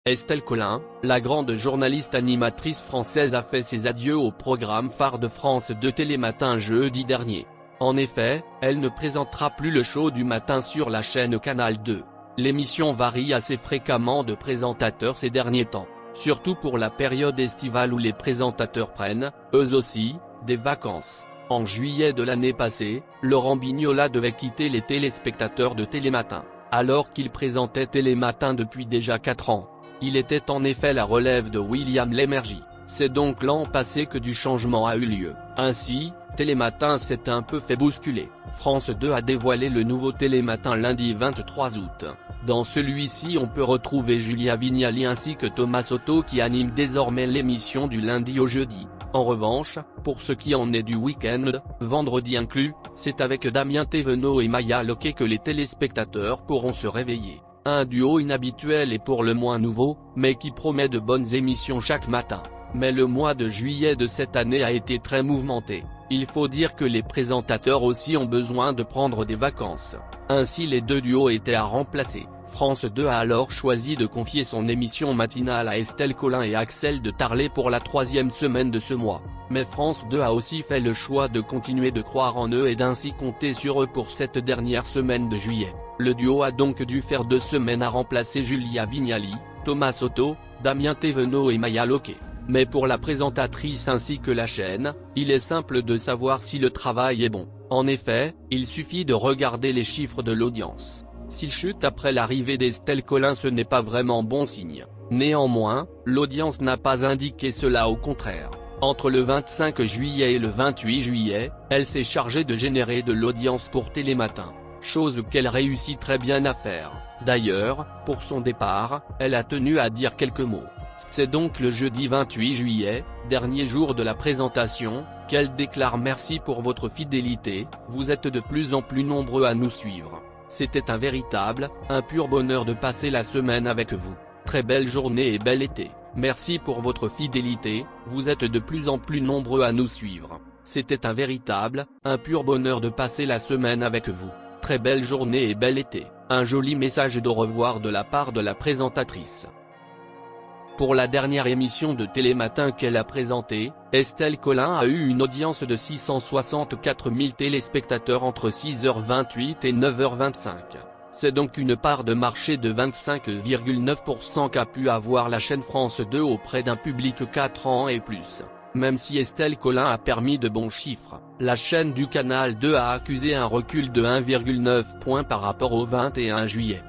Estelle Colin, la grande journaliste animatrice française a fait ses adieux au programme phare de France 2 Télématin jeudi dernier. En effet, elle ne présentera plus le show du matin sur la chaîne Canal 2. L'émission varie assez fréquemment de présentateurs ces derniers temps, surtout pour la période estivale où les présentateurs prennent, eux aussi, des vacances. En juillet de l'année passée, Laurent Bignola devait quitter les téléspectateurs de Télématin, alors qu'il présentait Télématin depuis déjà 4 ans. Il était en effet la relève de William Lémergie. C'est donc l'an passé que du changement a eu lieu. Ainsi, Télématin s'est un peu fait bousculer. France 2 a dévoilé le nouveau Télématin lundi 23 août. Dans celui-ci on peut retrouver Julia Vignali ainsi que Thomas Soto qui animent désormais l'émission du lundi au jeudi. En revanche, pour ce qui en est du week-end, vendredi inclus, c'est avec Damien Thévenot et Maya Loquet que les téléspectateurs pourront se réveiller. Un duo inhabituel et pour le moins nouveau, mais qui promet de bonnes émissions chaque matin. Mais le mois de juillet de cette année a été très mouvementé. Il faut dire que les présentateurs aussi ont besoin de prendre des vacances. Ainsi les deux duos étaient à remplacer. France 2 a alors choisi de confier son émission matinale à Estelle Colin et Axel de Tarlet pour la 3e semaine de ce mois. Mais France 2 a aussi fait le choix de continuer de croire en eux et d'ainsi compter sur eux pour cette dernière semaine de juillet. Le duo a donc dû faire 2 semaines à remplacer Julia Vignali, Thomas Soto, Damien Thévenot et Maya Loquet. Mais pour la présentatrice ainsi que la chaîne, il est simple de savoir si le travail est bon. En effet, il suffit de regarder les chiffres de l'audience. S'il chute après l'arrivée d'Estelle Colin, ce n'est pas vraiment bon signe. Néanmoins, l'audience n'a pas indiqué cela, au contraire. Entre le 25 juillet et le 28 juillet, elle s'est chargée de générer de l'audience pour Télématin, chose qu'elle réussit très bien à faire. D'ailleurs, pour son départ, elle a tenu à dire quelques mots. C'est donc le jeudi 28 juillet, dernier jour de la présentation, qu'elle déclare: merci pour votre fidélité, vous êtes de plus en plus nombreux à nous suivre. C'était un pur bonheur de passer la semaine avec vous. Très belle journée et bel été. Merci pour votre fidélité, vous êtes de plus en plus nombreux à nous suivre. C'était un pur bonheur de passer la semaine avec vous. Très belle journée et bel été. Un joli message d'au revoir de la part de la présentatrice. Pour la dernière émission de Télématin qu'elle a présentée, Estelle Colin a eu une audience de 664 000 téléspectateurs entre 6h28 et 9h25. C'est donc une part de marché de 25,9% qu'a pu avoir la chaîne France 2 auprès d'un public 4 ans et plus. Même si Estelle Colin a permis de bons chiffres, la chaîne du Canal 2 a accusé un recul de 1,9 point par rapport au 21 juillet.